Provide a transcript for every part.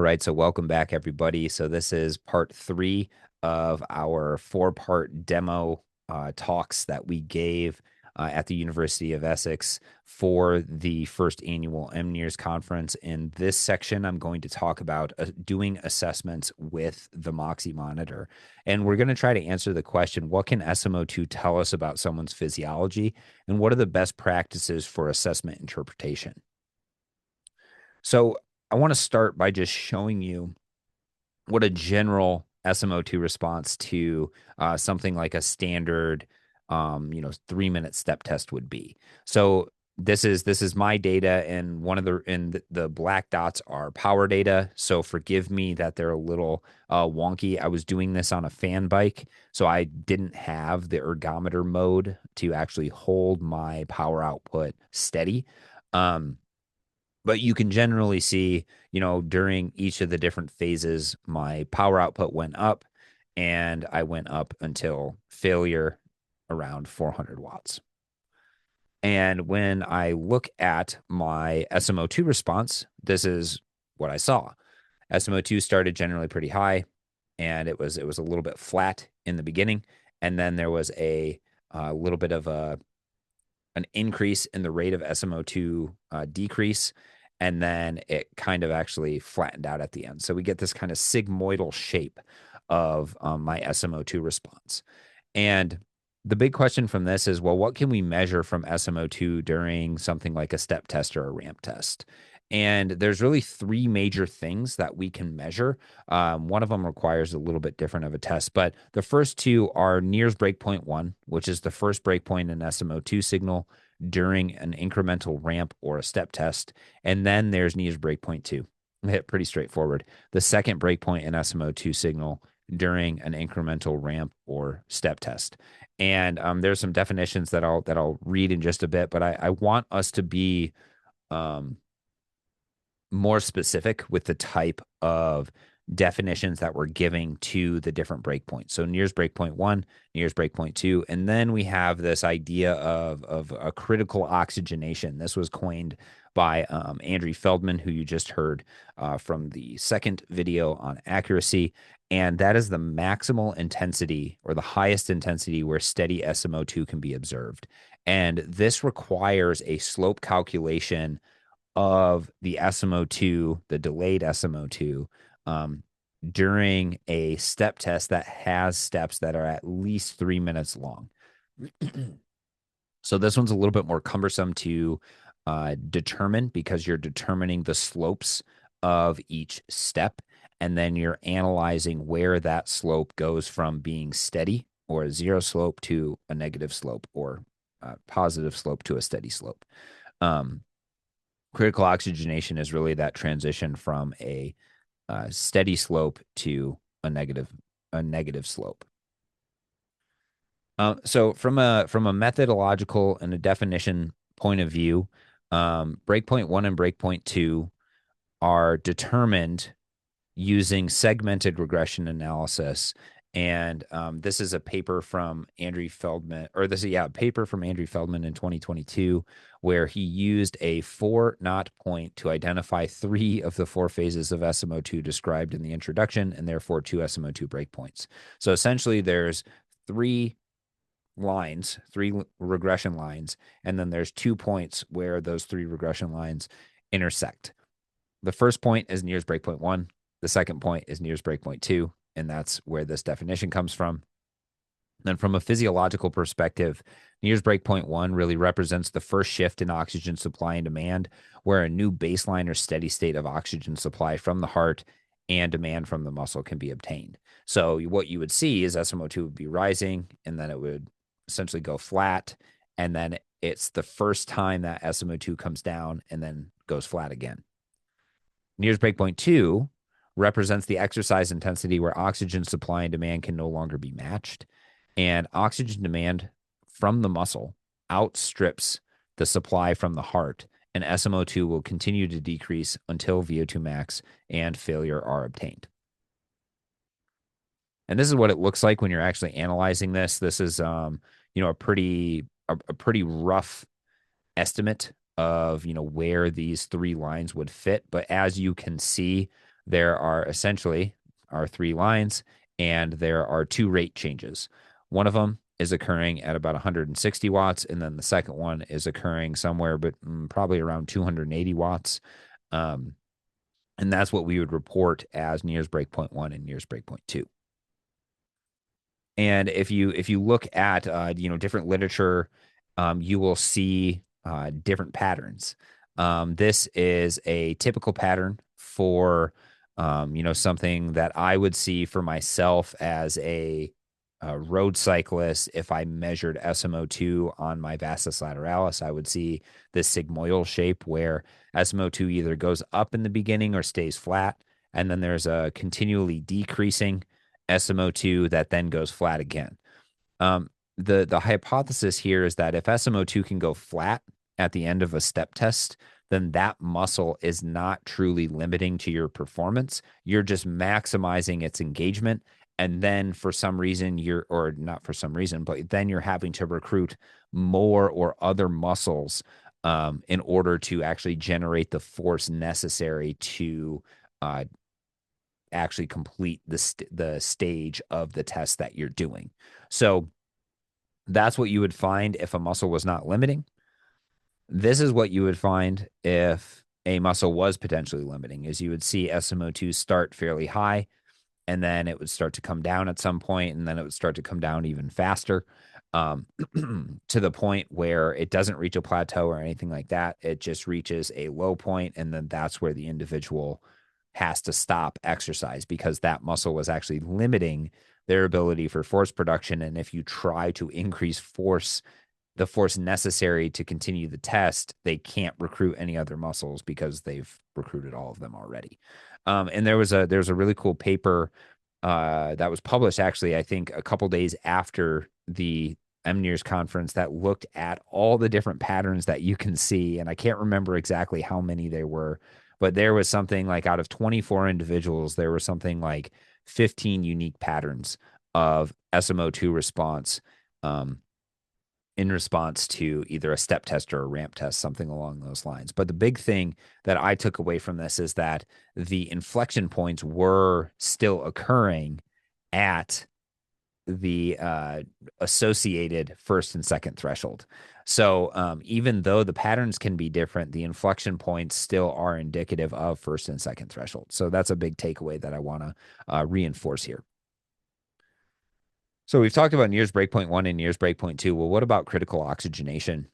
right, so welcome back, everybody. So this is part 3 of our 4-part demo talks that we gave at the University of Essex for the first annual MNears conference. In this section, I'm going to talk about doing assessments with the Moxy Monitor. And we're going to try to answer the question, what can SmO₂ tell us about someone's physiology? And what are the best practices for assessment interpretation? So I want to start by just showing you what a general SmO₂ response to something like a standard, 3-minute step test would be. So this is my data, and the black dots are power data. So forgive me that they're a little wonky. I was doing this on a fan bike, so I didn't have the ergometer mode to actually hold my power output steady. But you can generally see, during each of the different phases, my power output went up, and I went up until failure around 400 watts. And when I look at my SmO₂ response, this is what I saw. SmO₂ started generally pretty high, and it was a little bit flat in the beginning, and then there was a little bit of an increase in the rate of SmO₂ decrease, and then it kind of actually flattened out at the end. So we get this kind of sigmoidal shape of my SmO₂ response. And the big question from this is, well, what can we measure from SmO₂ during something like a step test or a ramp test? And there's really 3 major things that we can measure. One of them requires a little bit different of a test, but the first 2 are NIRS breakpoint 1, which is the first breakpoint in SmO₂ signal during an incremental ramp or a step test. And then there's NIRS breakpoint 2. Pretty straightforward. The second breakpoint in SmO₂ signal during an incremental ramp or step test. And there's some definitions that I'll read in just a bit, but I want us to be more specific with the type of definitions that we're giving to the different breakpoints. So NIRS breakpoint 1, NIRS breakpoint 2, and then we have this idea of a critical oxygenation. This was coined by Andrew Feldman, who you just heard from the second video on accuracy, and that is the maximal intensity or the highest intensity where steady SmO₂ can be observed. And this requires a slope calculation of the SmO₂, the delayed SmO₂, during a step test that has steps that are at least 3 minutes long. So this one's a little bit more cumbersome to determine because you're determining the slopes of each step, and then you're analyzing where that slope goes from being steady or a 0 slope to a negative slope, or a positive slope to a steady slope. Critical oxygenation is really that transition from a steady slope to a negative slope. So from a methodological and a definition point of view, breakpoint 1 and breakpoint 2 are determined using segmented regression analysis. And this is a paper from Andrew Feldman, paper from Andrew Feldman in 2022, where he used a 4-knot point to identify 3 of the 4 phases of SmO₂ described in the introduction, and therefore 2 SmO₂ breakpoints. So essentially, there's 3 regression lines, and then there's 2 points where those 3 regression lines intersect. The first point is NIRS breakpoint 1. The second point is NIRS breakpoint 2. And that's where this definition comes from. Then from a physiological perspective, NIRS breakpoint 1 really represents the first shift in oxygen supply and demand, where a new baseline or steady state of oxygen supply from the heart and demand from the muscle can be obtained. So what you would see is SmO₂ would be rising, and then it would essentially go flat, and then it's the first time that SmO₂ comes down and then goes flat again. NIRS breakpoint 2 represents the exercise intensity where oxygen supply and demand can no longer be matched, and oxygen demand from the muscle outstrips the supply from the heart, and SmO₂ will continue to decrease until VO2 max and failure are obtained. And this is what it looks like when you're actually analyzing this. This is a pretty rough estimate of where these 3 lines would fit, but as you can see, there are essentially our three lines, and there are two rate changes. One of them is occurring at about 160 watts, and then the second one is occurring somewhere, but probably around 280 watts. Um, and that's what we would report as NIRS breakpoint 1 and NIRS breakpoint 2. And if you look at different literature, you will see different patterns. This is a typical pattern for something that I would see for myself as a road cyclist. If I measured SmO₂ on my vastus lateralis, I would see this sigmoidal shape where SmO₂ either goes up in the beginning or stays flat, and then there's a continually decreasing SmO₂ that then goes flat again. Um, the hypothesis here is that if SmO₂ can go flat at the end of a step test, then that muscle is not truly limiting to your performance. You're just maximizing its engagement. And then for some reason, or not for some reason, but then you're having to recruit more or other muscles in order to actually generate the force necessary to actually complete the stage of the test that you're doing. So that's what you would find if a muscle was not limiting. This is what you would find if a muscle was potentially limiting, is you would see SmO₂ start fairly high, and then it would start to come down at some point, and then it would start to come down even faster, um, to the point where it doesn't reach a plateau or anything like that. It just reaches a low point, and then that's where the individual has to stop exercise because that muscle was actually limiting their ability for force production. And if you try to increase force, the force necessary to continue the test, they can't recruit any other muscles because they've recruited all of them already. And there's a really cool paper that was published actually, I think, a couple days after the MNIRS conference that looked at all the different patterns that you can see. And I can't remember exactly how many there were, but there was something like out of 24 individuals, there was something like 15 unique patterns of SmO₂ response in response to either a step test or a ramp test, something along those lines. But the big thing that I took away from this is that the inflection points were still occurring at the associated first and second threshold. So even though the patterns can be different, the inflection points still are indicative of first and second threshold. So that's a big takeaway that I want to reinforce here. So we've talked about NIRS breakpoint 1 and NIRS breakpoint 2. Well, what about critical oxygenation?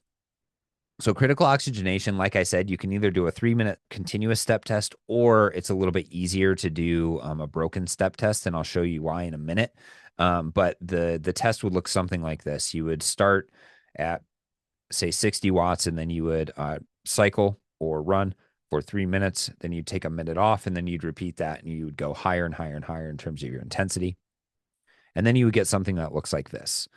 So critical oxygenation, like I said, you can either do a 3-minute continuous step test, or it's a little bit easier to do a broken step test, and I'll show you why in a minute. But the test would look something like this. You would start at, say, 60 watts, and then you would cycle or run for 3 minutes. Then you'd take a minute off, and then you'd repeat that, and you would go higher and higher and higher in terms of your intensity. And then you would get something that looks like this.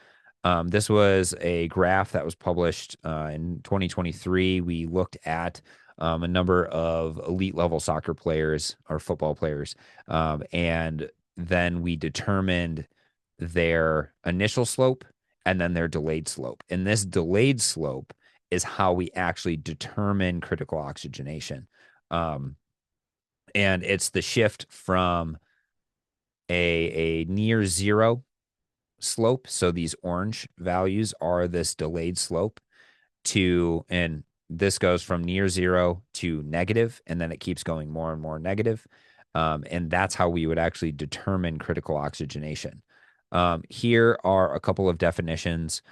This was a graph that was published in 2023. We looked at a number of elite level soccer players or football players, and then we determined their initial slope and then their delayed slope. And this delayed slope is how we actually determine critical oxygenation. And it's the shift from a near zero slope. So these orange values are this delayed slope and this goes from near zero to negative, and then it keeps going more and more negative. And that's how we would actually determine critical oxygenation. Here are a couple of definitions.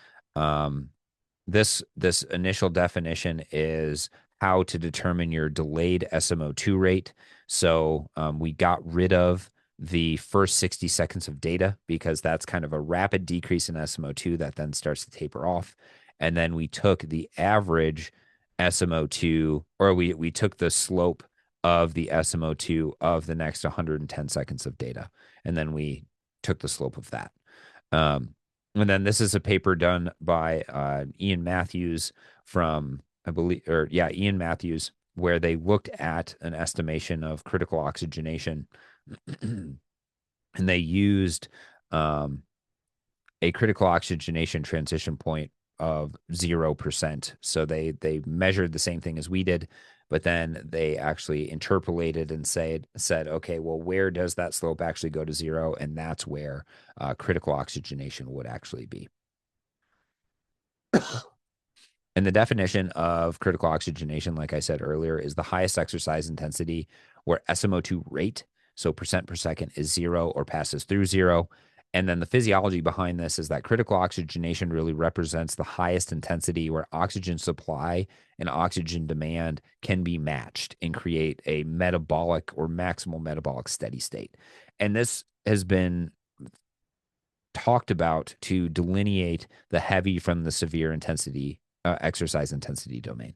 This initial definition is how to determine your delayed SmO₂ rate. So we got rid of the first 60 seconds of data because that's kind of a rapid decrease in SmO₂ that then starts to taper off. And then we took the average SmO₂, or we took the slope of the SmO₂ of the next 110 seconds of data. And then we took the slope of that. And then this is a paper done by Ian Matthews from, Ian Matthews, where they looked at an estimation of critical oxygenation and they used a critical oxygenation transition point of 0%. So they measured the same thing as we did, but then they actually interpolated and said, okay, well, where does that slope actually go to zero? And that's where critical oxygenation would actually be. And the definition of critical oxygenation, like I said earlier, is the highest exercise intensity where SmO₂ rate, so percent per second, is zero or passes through zero. And then the physiology behind this is that critical oxygenation really represents the highest intensity where oxygen supply and oxygen demand can be matched and create a metabolic or maximal metabolic steady state. And this has been talked about to delineate the heavy from the severe intensity exercise intensity domain.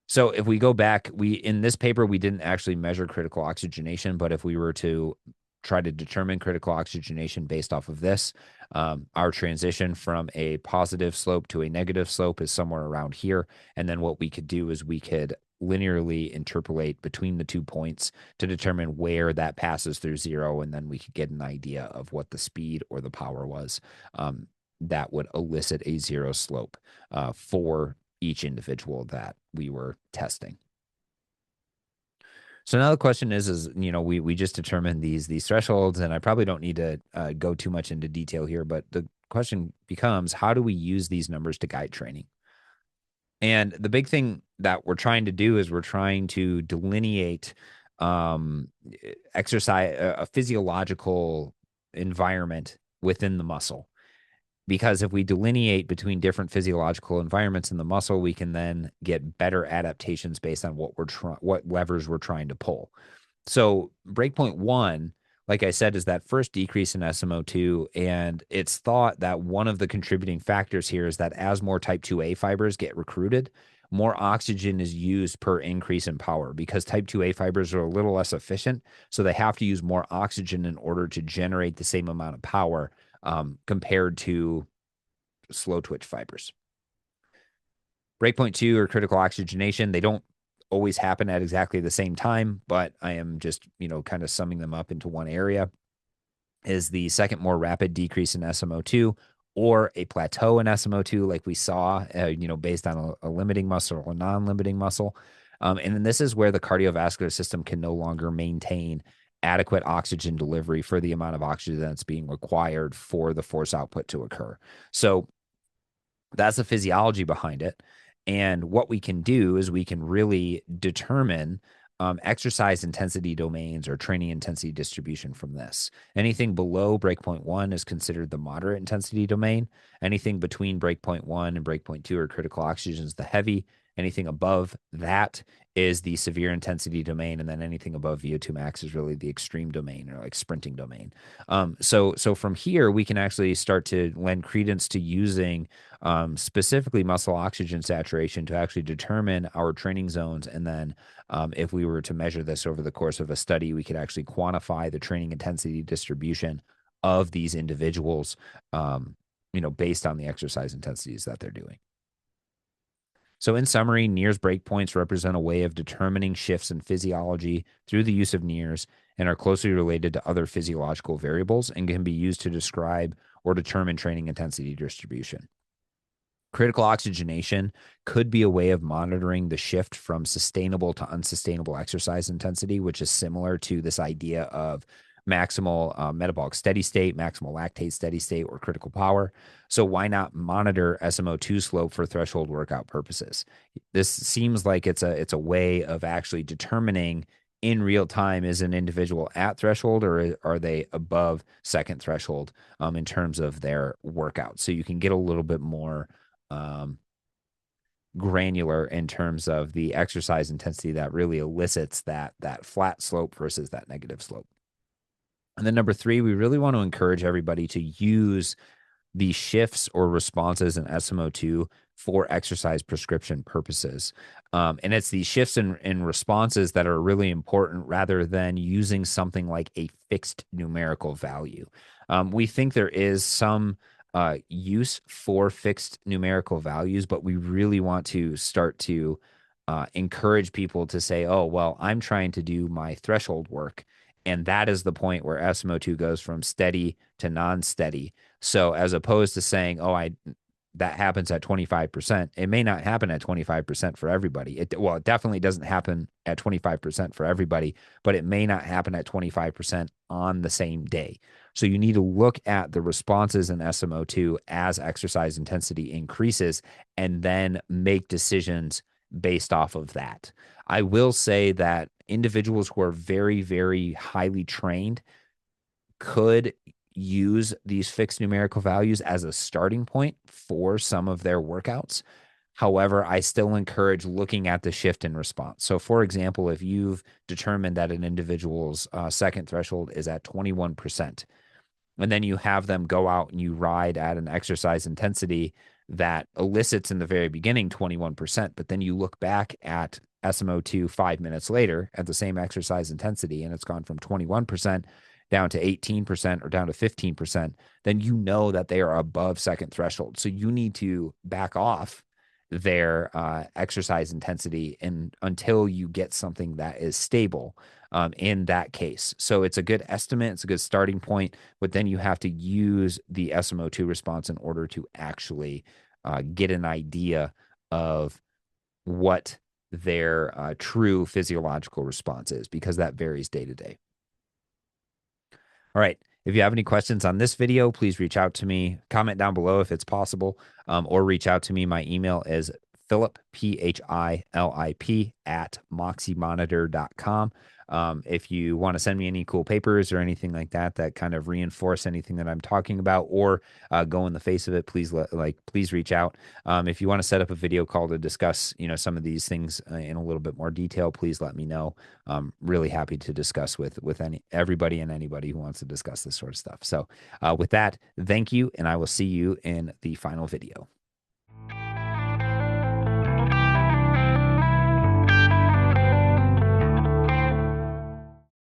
So if we go back, in this paper we didn't actually measure critical oxygenation, but if we were to try to determine critical oxygenation based off of this, our transition from a positive slope to a negative slope is somewhere around here. And then what we could do is we could linearly interpolate between the 2 points to determine where that passes through zero, and then we could get an idea of what the speed or the power was that would elicit a zero slope for each individual that we were testing. So now the question is we just determined these thresholds, and I probably don't need to go too much into detail here, but the question becomes, how do we use these numbers to guide training? And the big thing that we're trying to do is we're trying to delineate exercise, a physiological environment within the muscle. Because if we delineate between different physiological environments in the muscle, we can then get better adaptations based on what levers we're trying to pull. So breakpoint 1, like I said, is that first decrease in SmO₂, and it's thought that one of the contributing factors here is that as more type 2A fibers get recruited, more oxygen is used per increase in power because type 2A fibers are a little less efficient, so they have to use more oxygen in order to generate the same amount of power compared to slow twitch fibers. Breakpoint 2 or critical oxygenation, they don't always happen at exactly the same time, but I am just, kind of summing them up into one area, is the second more rapid decrease in SmO₂, or a plateau in SmO₂, like we saw, based on a limiting muscle or non-limiting muscle. And then this is where the cardiovascular system can no longer maintain adequate oxygen delivery for the amount of oxygen that's being required for the force output to occur. So that's the physiology behind it. And what we can do is we can really determine exercise intensity domains or training intensity distribution from this. Anything below breakpoint 1 is considered the moderate intensity domain. Anything between breakpoint 1 and breakpoint 2 or critical oxygen is the heavy. Anything above that is the severe intensity domain, and then anything above VO2 max is really the extreme domain or like sprinting domain. So from here we can actually start to lend credence to using specifically muscle oxygen saturation to actually determine our training zones. And then if we were to measure this over the course of a study, we could actually quantify the training intensity distribution of these individuals, based on the exercise intensities that they're doing. So in summary, NIRS breakpoints represent a way of determining shifts in physiology through the use of NIRS and are closely related to other physiological variables and can be used to describe or determine training intensity distribution. Critical oxygenation could be a way of monitoring the shift from sustainable to unsustainable exercise intensity, which is similar to this idea of maximal metabolic steady state, maximal lactate steady state, or critical power. So why not monitor SmO₂ slope for threshold workout purposes? This seems like it's a way of actually determining in real time, is an individual at threshold or are they above second threshold in terms of their workout? So you can get a little bit more granular in terms of the exercise intensity that really elicits that flat slope versus that negative slope. And then number 3, we really want to encourage everybody to use the shifts or responses in SmO₂ for exercise prescription purposes. And it's these shifts in responses that are really important rather than using something like a fixed numerical value. We think there is some use for fixed numerical values, but we really want to start to encourage people to say, oh, well, I'm trying to do my threshold work. And that is the point where SmO₂ goes from steady to non-steady. So as opposed to saying, oh, that happens at 25%. It may not happen at 25% for everybody. It definitely doesn't happen at 25% for everybody, but it may not happen at 25% on the same day. So you need to look at the responses in SmO₂ as exercise intensity increases and then make decisions based off of that. I will say that individuals who are very, very highly trained could use these fixed numerical values as a starting point for some of their workouts. However, I still encourage looking at the shift in response. So, for example, if you've determined that an individual's second threshold is at 21%, and then you have them go out and you ride at an exercise intensity that elicits in the very beginning 21%, but then you look back at SmO₂ 5 minutes later at the same exercise intensity and it's gone from 21% down to 18% or down to 15%, then you know that they are above second threshold. So you need to back off their exercise intensity until you get something that is stable in that case. So it's a good estimate, it's a good starting point, but then you have to use the SmO₂ response in order to actually get an idea of what their true physiological response is, because that varies day to day. All right. If you have any questions on this video, please reach out to me. Comment down below if it's possible, or reach out to me. My email is Philip, Philip, at moxymonitor.com. If you want to send me any cool papers or anything like that that kind of reinforce anything that I'm talking about, or go in the face of it, please please reach out. If you want to set up a video call to discuss, some of these things in a little bit more detail, please let me know. I'm really happy to discuss with everybody and anybody who wants to discuss this sort of stuff. So with that, thank you, and I will see you in the final video.